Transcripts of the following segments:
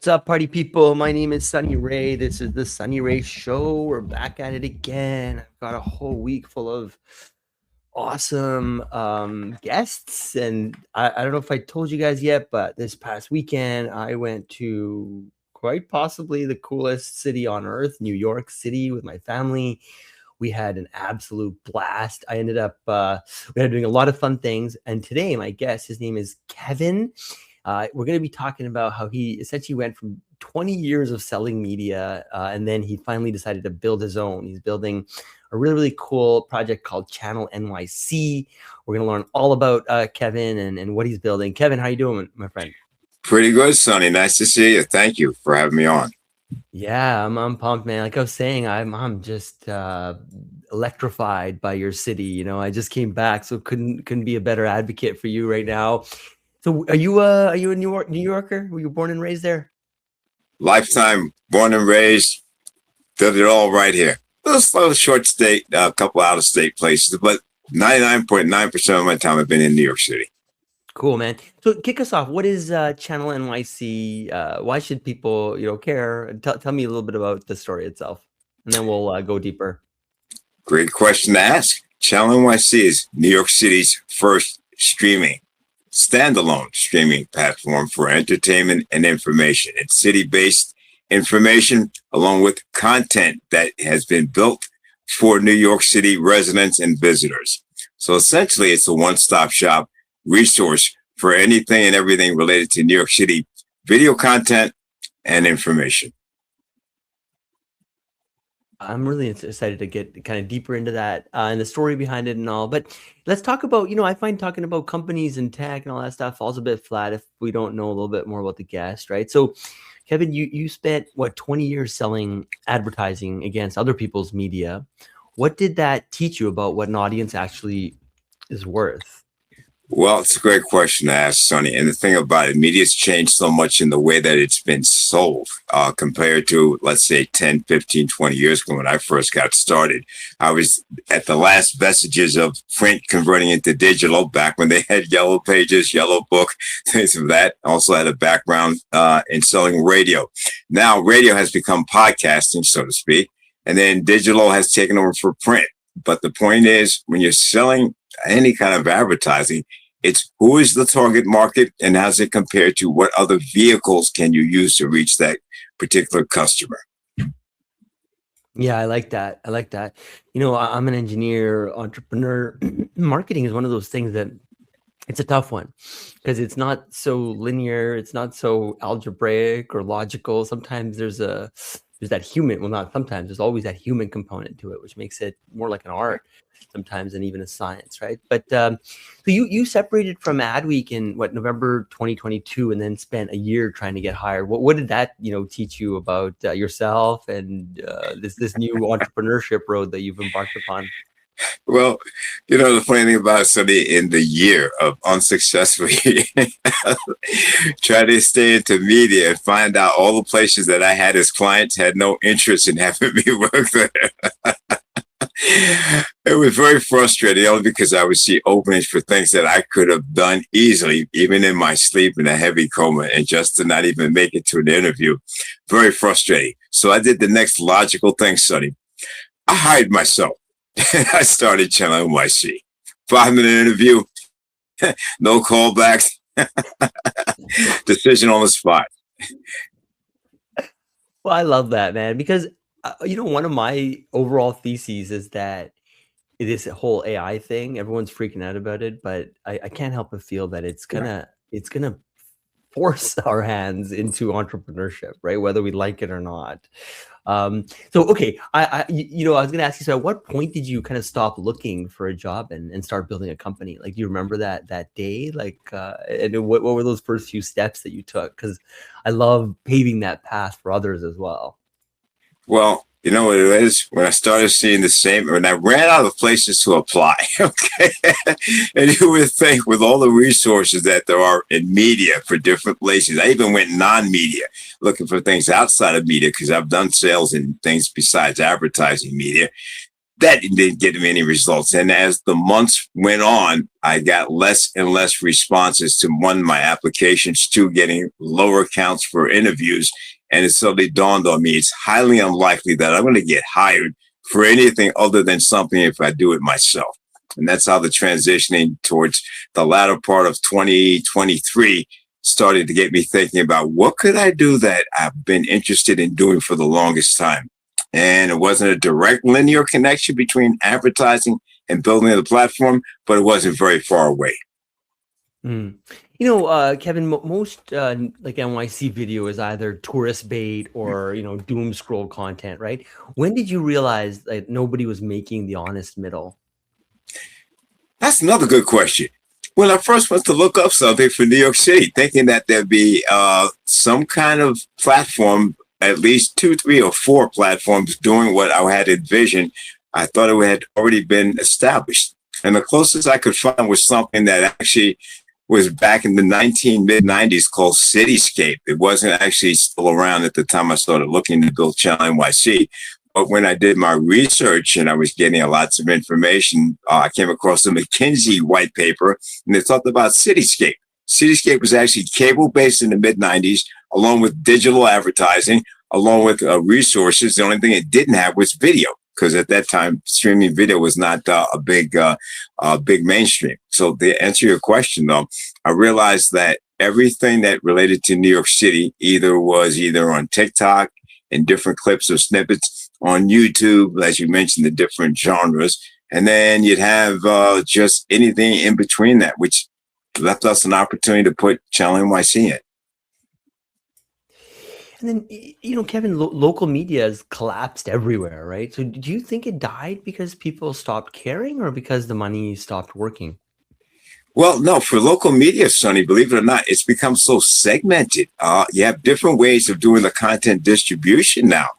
What's up, party people? My name is Sunny Ray. This is the Sunny Ray Show. We're back at it again. I've got a whole week full of awesome guests. And I don't know if I told you guys yet, but this past weekend, I went to quite possibly the coolest city on earth, New York City, with my family. We had an absolute blast. I ended up, we ended up doing a lot of fun things. And today, my guest, his name is Kevin. We're going to be talking about how he essentially went from 20 years of selling media, and then he finally decided to build his own. He's building a really, really cool project called Channel NYC. We're going to learn all about Kevin and what he's building. Kevin, how you doing, my friend? Pretty good, Sonny. Nice to see you. Thank you for having me on. Yeah, I'm pumped, man. Like I was saying, I'm just electrified by your city. You know, I just came back, so couldn't be a better advocate for you right now. So are you a New Yorker? Were you born and raised there? Lifetime, born and raised, did it all right here. A little short state, a couple out of state places, but 99.9% of my time I've been in New York City. Cool, man. So kick us off. What is Channel NYC? Why should people, care? Tell me a little bit about the story itself, and then we'll go deeper. Great question to ask. Channel NYC is New York City's first standalone streaming platform for entertainment and information. It's city-based information along with content that has been built for New York City residents and visitors. So essentially, it's a one-stop shop resource for anything and everything related to New York City video content and information. I'm really excited to get kind of deeper into that and the story behind it and all. But let's talk about, I find talking about companies and tech and all that stuff falls a bit flat if we don't know a little bit more about the guest, right? So, Kevin, you spent, 20 years selling advertising against other people's media. What did that teach you about what an audience actually is worth? Well, it's a great question to ask, Sonny. And the thing about it, media's changed so much in the way that it's been sold compared to, let's say, 10, 15, 20 years ago when I first got started. I was at the last vestiges of print converting into digital back when they had yellow pages, yellow book, things of that. Also had a background in selling radio. Now, radio has become podcasting, so to speak, and then digital has taken over for print. But the point is, when you're selling any kind of advertising, it's who is the target market and how's it compared to what other vehicles can you use to reach that particular customer? Yeah, I like that. I'm an engineer, entrepreneur. Marketing is one of those things that it's a tough one because it's not so linear. It's not so algebraic or logical. Sometimes there's that human, well, not sometimes, there's always that human component to it, which makes it more like an art sometimes than even a science, right? But so you separated from Adweek in November 2022 and then spent a year trying to get hired. What did that teach you about yourself and this new entrepreneurship road that you've embarked upon? Well, the funny thing about somebody in the year of unsuccessfully try to stay into media and find out all the places that I had as clients had no interest in having me work there. It was very frustrating only because I would see openings for things that I could have done easily, even in my sleep in a heavy coma, and just to not even make it to an interview. Very frustrating. So I did the next logical thing, Sonny. I hired myself. I started Channel NYC. 5-minute interview, no callbacks, decision on the spot. Well, I love that, man, because one of my overall theses is that this whole AI thing, everyone's freaking out about it, but I can't help but feel that it's gonna force our hands into entrepreneurship, right? Whether we like it or not. So, okay, I was gonna ask you, so at what point did you kind of stop looking for a job and start building a company? Like, do you remember that day? Like, and what were those first few steps that you took? Because I love paving that path for others as well. Well, you know what it is? When I started seeing the same, when I ran out of places to apply, okay? And you would think with all the resources that there are in media for different places, I even went non-media, looking for things outside of media because I've done sales and things besides advertising media. That didn't get me any results. And as the months went on, I got less and less responses to one, my applications, two, getting lower counts for interviews. And it suddenly dawned on me, it's highly unlikely that I'm going to get hired for anything other than something if I do it myself. And that's how the transitioning towards the latter part of 2023 started to get me thinking about what could I do that I've been interested in doing for the longest time. And it wasn't a direct linear connection between advertising and building the platform, but it wasn't very far away. Mm. Kevin, most like NYC video is either tourist bait or, doom scroll content, right? When did you realize that nobody was making the honest middle? That's another good question. When I first went to look up something for New York City, thinking that there'd be some kind of platform, at least 2, 3, or 4 platforms doing what I had envisioned, I thought it had already been established. And the closest I could find was something that actually was back in the mid-90s called Cityscape. It wasn't actually still around at the time I started looking to build Channel NYC. But when I did my research and I was getting lots of information, I came across a McKinsey white paper, and they talked about Cityscape. Cityscape was actually cable-based in the mid-90s, along with digital advertising, along with resources. The only thing it didn't have was video, because at that time, streaming video was not a big mainstream. So to answer your question, though, I realized that everything that related to New York City was either on TikTok and different clips or snippets, on YouTube, as you mentioned, the different genres. And then you'd have just anything in between that, which left us an opportunity to put Channel NYC in. And then, Kevin, local media has collapsed everywhere, right? So do you think it died because people stopped caring or because the money stopped working? Well, no, for local media, Sonny, believe it or not, it's become so segmented. You have different ways of doing the content distribution now.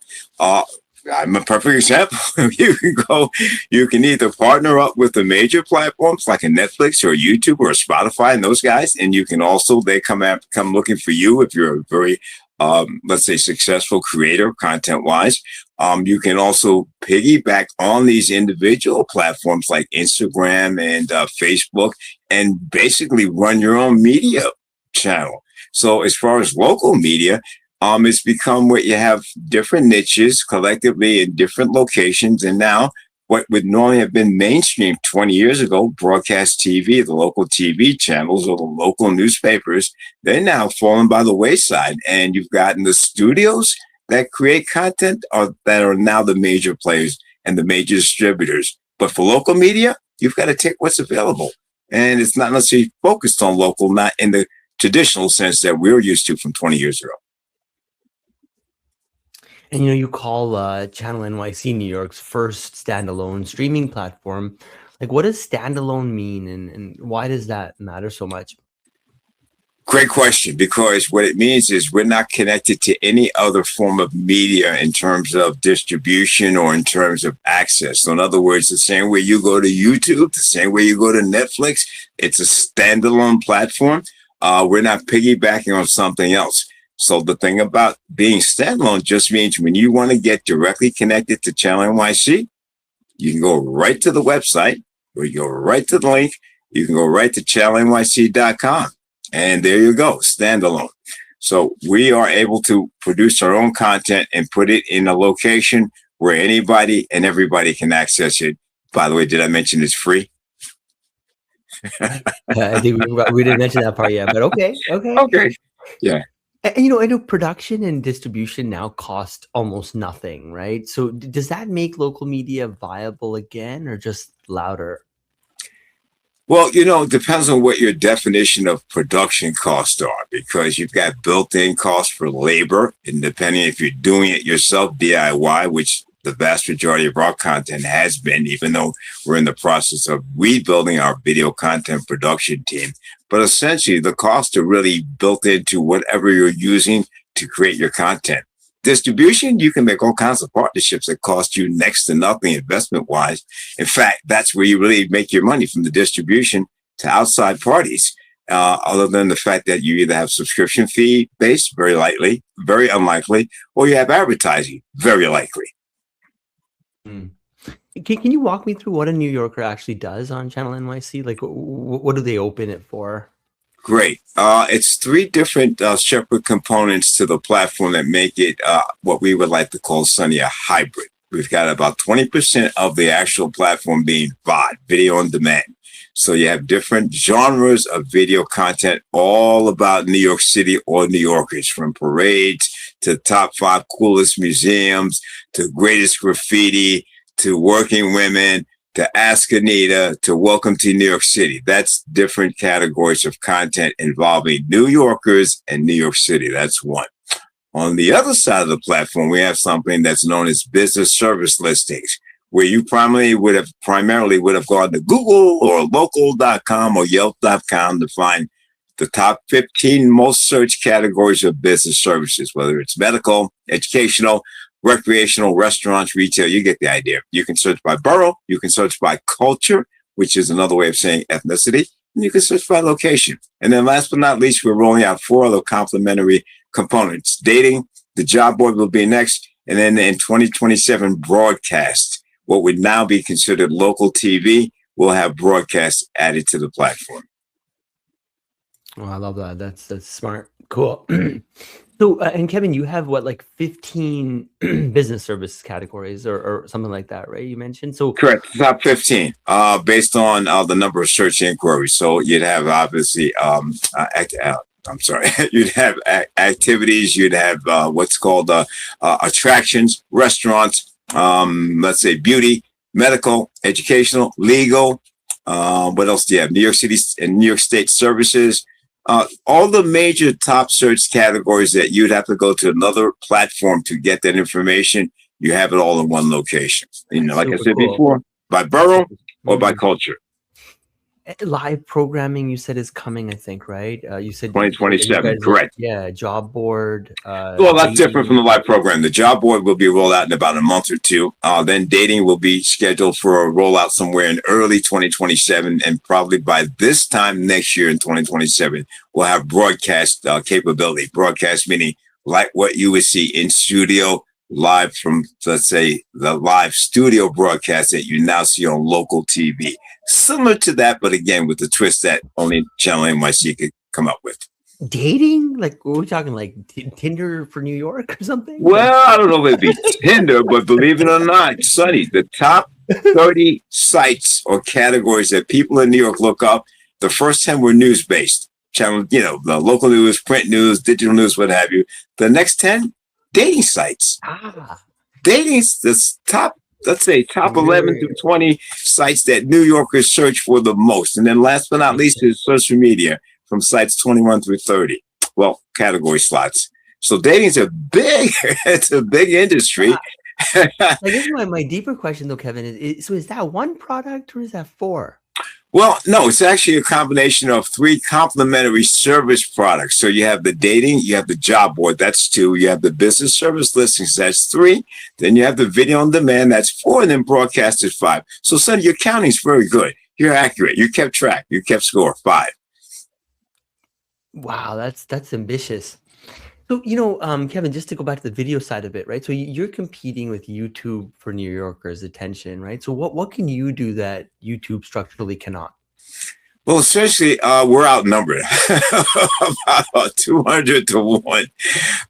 I'm a perfect example. You can either partner up with the major platforms like a Netflix or a YouTube or a Spotify and those guys, and you can also, they come looking for you if you're a very, let's say, successful creator content-wise. You can also piggyback on these individual platforms like Instagram and Facebook and basically run your own media channel. So as far as local media, it's become where you have different niches collectively in different locations. And now what would normally have been mainstream 20 years ago, broadcast TV, the local TV channels or the local newspapers, they're now falling by the wayside. And you've gotten the studios that create content that are now the major players and the major distributors. But for local media, you've got to take what's available. And it's not necessarily focused on local, not in the traditional sense that we're used to from 20 years ago. And you call Channel NYC New York's first standalone streaming platform. Like, what does standalone mean, and why does that matter so much? Great question, because what it means is we're not connected to any other form of media in terms of distribution or in terms of access. So in other words, the same way you go to YouTube, the same way you go to Netflix, it's a standalone platform. We're not piggybacking on something else. So the thing about being standalone just means when you want to get directly connected to Channel NYC, you can go right to the website, or you go right to the link. You can go right to channelnyc.com. And there you go, standalone. So we are able to produce our own content and put it in a location where anybody and everybody can access it. By the way, did I mention it's free? I think we didn't mention that part yet, but okay. Yeah. And, I know production and distribution now cost almost nothing, right? So does that make local media viable again or just louder? Well, it depends on what your definition of production costs are, because you've got built-in costs for labor, and depending if you're doing it yourself, DIY, which the vast majority of our content has been, even though we're in the process of rebuilding our video content production team. But essentially, the costs are really built into whatever you're using to create your content. Distribution, you can make all kinds of partnerships that cost you next to nothing investment-wise. In fact, that's where you really make your money, from the distribution to outside parties. Other than the fact that you either have subscription fee based, very unlikely, or you have advertising, very likely. Mm. Can you walk me through what a New Yorker actually does on Channel NYC? Like, what do they open it for? Great. It's three different separate components to the platform that make it what we would like to call, Sonny, a hybrid. We've got about 20% of the actual platform being VOD, video on demand. So you have different genres of video content, all about New York City or New Yorkers, from parades to top 5 coolest museums to greatest graffiti to working women to Ask Anita to Welcome to New York City. That's different categories of content involving New Yorkers and New York City. That's one. On the other side of the platform, we have something that's known as business service listings, where you primarily would have gone to Google or local.com or Yelp.com to find the top 15 most searched categories of business services, whether it's medical, educational, recreational, restaurants, retail. You get the idea. You can search by borough. You can search by culture, which is another way of saying ethnicity. And you can search by location. And then last but not least, we're rolling out 4 other complementary components. Dating, the job board will be next. And then in 2027, broadcast, what would now be considered local TV, will have broadcast added to the platform. Oh, I love that. That's smart. Cool. So, and Kevin, you have what, like 15 business service categories or something like that, right? You mentioned. So correct, top 15, based on the number of search inquiries. So you'd have obviously, I'm sorry, you'd have activities, you'd have what's called attractions, restaurants, let's say beauty, medical, educational, legal. What else do you have? New York City and New York State services. All the major top search categories that you'd have to go to another platform to get that information, you have it all in one location. You know, like I said before, by borough or by culture. Live programming, you said, is coming, I think, right? You said 2027, correct. Yeah, job board. Well, that's different from the live program. The job board will be rolled out in about a month or two. Then dating will be scheduled for a rollout somewhere in early 2027. And probably by this time next year in 2027, we'll have broadcast capability. Broadcast meaning like what you would see in studio, live from, let's say, the live studio broadcast that you now see on local TV. Similar to that, but again, with the twist that only Channel NYC could come up with. Dating? Like, what are we talking, like Tinder for New York or something? Well, I don't know if it'd be Tinder, but believe it or not, Sonny, the top 30 sites or categories that people in New York look up, the first 10 were news-based. Channel, you know, the local news, print news, digital news, what have you. The next 10, dating sites. Dating's the top, let's say, top 11 through 20 sites that New Yorkers search for the most. And then last but not least is social media from sites 21 through 30. Well, category slots. So dating's it's a big industry. I guess my deeper question though, Kevin, is that one product or is that 4? Well, no, it's actually a combination of 3 complementary service products. So you have the dating, you have the job board, that's 2. You have the business service listings, that's 3. Then you have the video on demand, that's 4, and then broadcast is 5. So, Sonny, your counting's very good. You're accurate. You kept track. You kept score, 5. Wow, that's ambitious. So, Kevin, just to go back to the video side of it, right? So you're competing with YouTube for New Yorkers' attention, right? So what can you do that YouTube structurally cannot? Well, essentially, we're outnumbered about 200 to 1,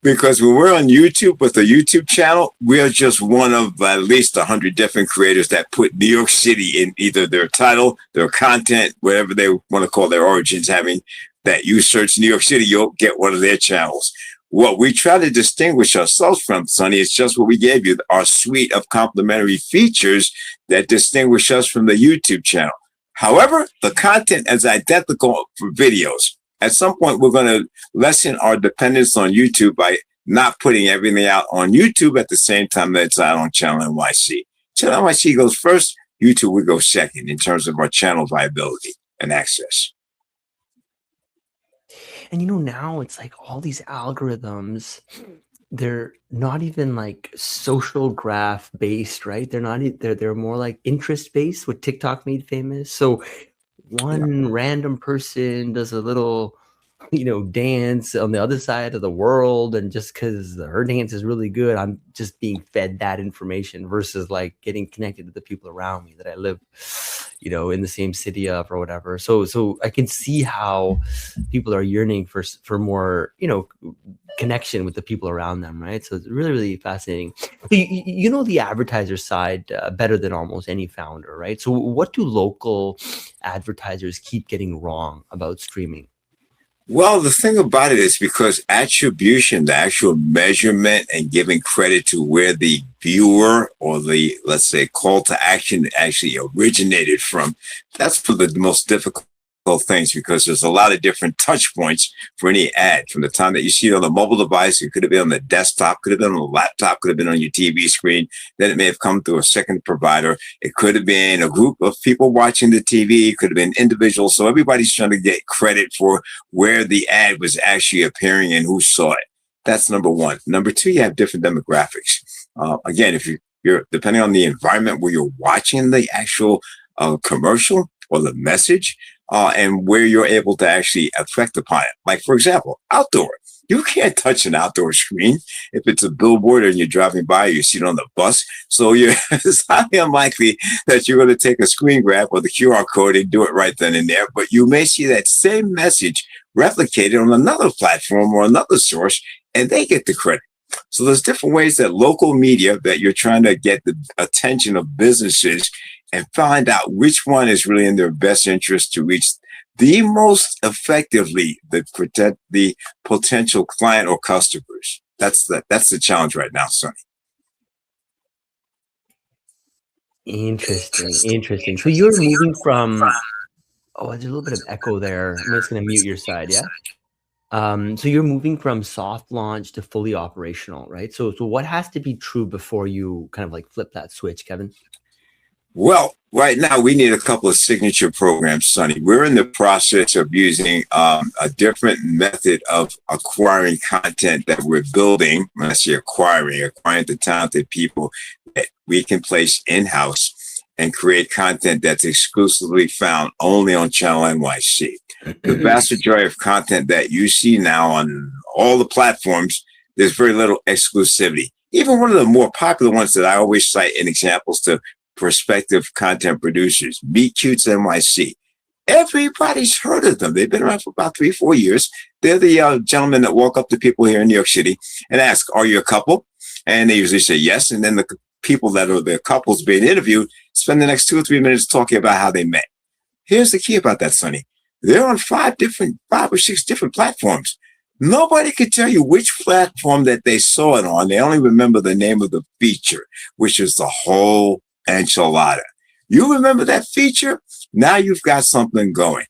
because when we're on YouTube with a YouTube channel, we are just one of at least 100 different creators that put New York City in either their title, their content, whatever they want to call their origins. Having that you search New York City, you'll get one of their channels. What we try to distinguish ourselves from, Sonny, is just what we gave you, our suite of complementary features that distinguish us from the YouTube channel. However, the content is identical for videos. At some point, we're going to lessen our dependence on YouTube by not putting everything out on YouTube at the same time that it's out on Channel NYC. Channel NYC goes first, YouTube will go second in terms of our channel viability and access. And now it's like all these algorithms, they're not even like social graph based, right? They're more like interest based, what TikTok made famous. So one random person does a little dance on the other side of the world, and just because her dance is really good, I'm just being fed that information versus like getting connected to the people around me that I live in the same city of or whatever. So I can see how people are yearning for more connection with the people around them, right? So it's really, really fascinating. You know the advertiser side better than almost any founder, right? So what do local advertisers keep getting wrong about streaming? Well, the thing about it is because attribution, the actual measurement and giving credit to where the viewer or the, let's say, call to action actually originated from, that's one of the most difficult things because there's a lot of different touch points for any ad. From the time that you see it on the mobile device, it could have been on the desktop, could have been on the laptop, could have been on your TV screen. Then it may have come through a second provider. It could have been a group of people watching the TV. It could have been individuals. So everybody's trying to get credit for where the ad was actually appearing and who saw it. That's number one. Number two, you have different demographics. Again, if you're depending on the environment where you're watching the actual commercial or the message, and where you're able to actually affect upon it. Like, for example, outdoor. You can't touch an outdoor screen if it's a billboard and you're driving by, you see it on the bus. So it's highly unlikely that you're going to take a screen grab or the QR code and do it right then and there. But you may see that same message replicated on another platform or another source, and they get the credit. So there's different ways that local media that you're trying to get the attention of businesses and find out which one is really in their best interest to reach the most effectively the potential client or customers. That's the challenge right now, Sonny. Interesting. So you're moving from, oh, there's a little bit of echo there. I'm just going to mute your side, yeah? So you're moving from soft launch to fully operational, right? So what has to be true before you kind of like flip that switch, Kevin? Well, right now we need a couple of signature programs, Sonny. We're in the process of using a different method of acquiring content that we're building. When I say acquiring the talented people that we can place in-house and create content that's exclusively found only on Channel NYC. The vast majority of content that you see now on all the platforms, there's very little exclusivity. Even one of the more popular ones that I always cite in examples to prospective content producers, Meet Cutes NYC. Everybody's heard of them. They've been around for about 3-4 years. They're the gentlemen that walk up to people here in New York City and ask, "Are you a couple?" And they usually say yes. And then the people that are the couples being interviewed spend the next 2 or 3 minutes talking about how they met. Here's the key about that, Sonny. They're on 5 or 6 different platforms. Nobody could tell you which platform that they saw it on. They only remember the name of the feature, which is the whole enchilada. You remember that feature? Now you've got something going.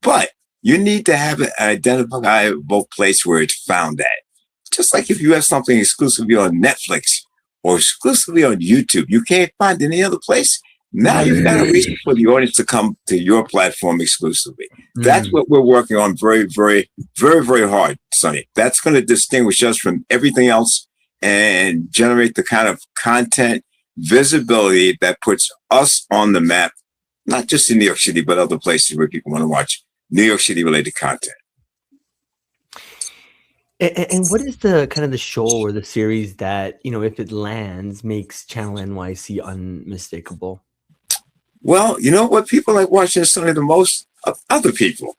But you need to have an identifiable place where it's found at. Just like if you have something exclusively on Netflix or exclusively on YouTube, you can't find any other place. Now you've got a reason for the audience to come to your platform exclusively. That's what we're working on very, very, very, very hard, Sonny. That's going to distinguish us from everything else and generate the kind of content visibility that puts us on the map, not just in New York City, but other places where people want to watch New York City related content. And what is the kind of the show or the series that, if it lands, makes Channel NYC unmistakable? Well, you know what people like watching Sunday the most? Other people.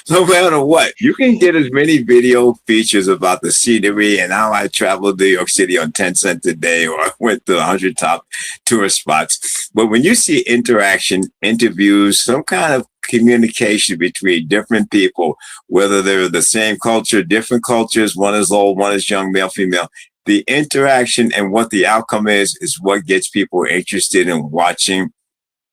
No matter what, you can get as many video features about the scenery and how I traveled to New York City on 10 cents a day, or I went to 100 top tourist spots. But when you see interaction, interviews, some kind of communication between different people, whether they're the same culture, different cultures, one is old, one is young, male, female, the interaction and what the outcome is what gets people interested in watching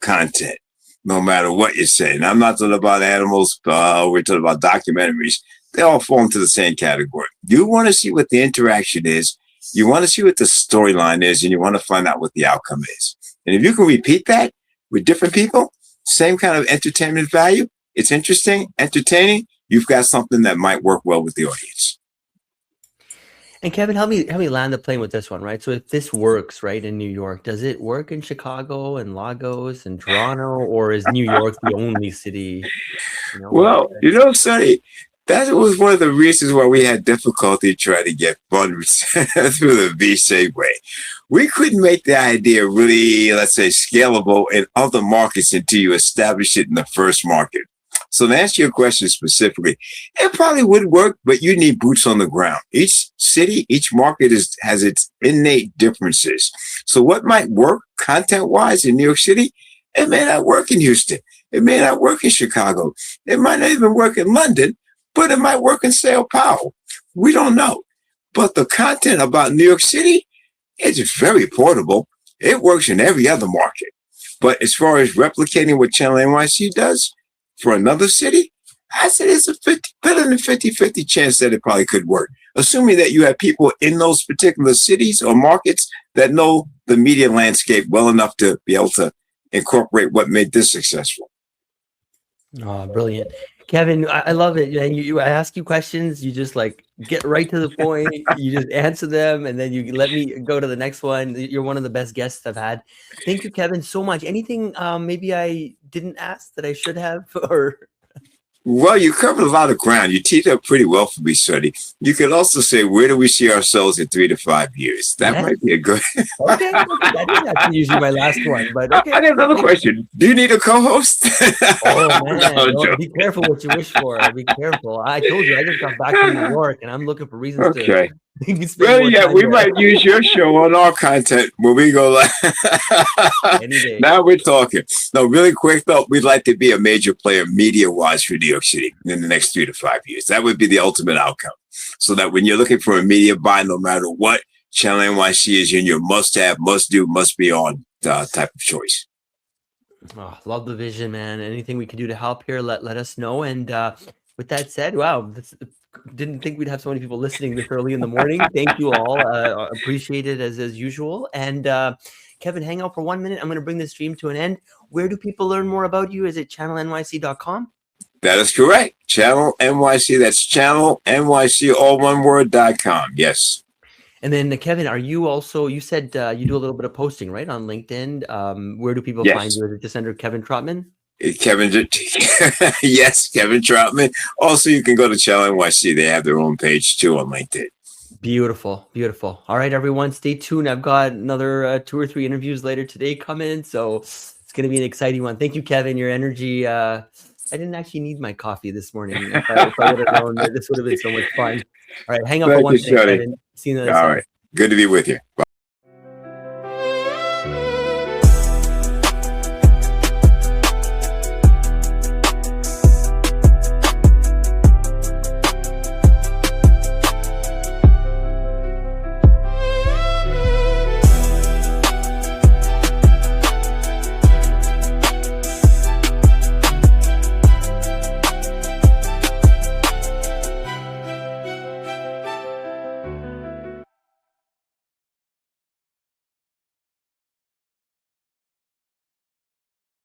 content, no matter what you say. And I'm not talking about animals, we're talking about documentaries. They all fall into the same category. You want to see what the interaction is, you want to see what the storyline is, and you want to find out what the outcome is. And if you can repeat that with different people, same kind of entertainment value, it's interesting, entertaining, you've got something that might work well with the audience. And Kevin, help me land the plane with this one, right? So if this works, right, in New York, does it work in Chicago and Lagos and Toronto, or is New York the only city? But Well, Sonny, that was one of the reasons why we had difficulty trying to get funds through the V way. We couldn't make the idea really, let's say, scalable in other markets until you establish it in the first market. So to answer your question specifically, it probably would work, but you need boots on the ground. Each city, each market has its innate differences. So what might work content-wise in New York City, it may not work in Houston. It may not work in Chicago. It might not even work in London, but it might work in Sao Paulo. We don't know. But the content about New York City, it's very portable. It works in every other market. But as far as replicating what Channel NYC does for another city, I said it's better than 50-50 chance that it probably could work. Assuming that you have people in those particular cities or markets that know the media landscape well enough to be able to incorporate what made this successful. Oh, brilliant. Kevin, I love it. I ask you questions, you just like get right to the point, you just answer them, and then you let me go to the next one. You're one of the best guests I've had. Thank you, Kevin, so much. Anything maybe I didn't ask that I should have? Or well, you covered a lot of ground. You teed up pretty well for me, Sonny. You could also say, where do we see ourselves in 3 to 5 years? That might be a good. Okay. That is actually usually my last one, but okay. I got another question. Do you need a co-host? Oh man, be careful what you wish for. Be careful. I told you I just got back from New York, and I'm looking for reasons to. Well, yeah, we might use your show on our content when we go live. Now we're talking. No, really quick though, we'd like to be a major player media-wise for New York City in the next 3 to 5 years. That would be the ultimate outcome. So that when you're looking for a media buy, no matter what, Channel NYC is in your must-have, must-do, must-be-on type of choice. Oh, love the vision, man. Anything we can do to help here, let us know. And with that said, wow, didn't think we'd have so many people listening this early in the morning. Thank you all. Appreciate it as usual. And Kevin, hang out for 1 minute. I'm going to bring this stream to an end. Where do people learn more about you? Is it channelnyc.com? That is correct. Channel NYC. That's Channel NYC, all one word.com. Yes. And then Kevin, are you also, you said you do a little bit of posting, right, on LinkedIn. Where do people find you? Is it just under Kevin Trotman? Yes, Kevin Trotman. Also, you can go to Channel NYC. They have their own page too on LinkedIn. Beautiful. All right, everyone, stay tuned. I've got another 2 or 3 interviews later today coming, so it's going to be an exciting one. Thank you, Kevin. Your energy. I didn't actually need my coffee this morning. If I would have known, this would have been so much fun. All right, hang up for 1 minute, Kevin. See you in the next one. All right, good to be with you. Bye.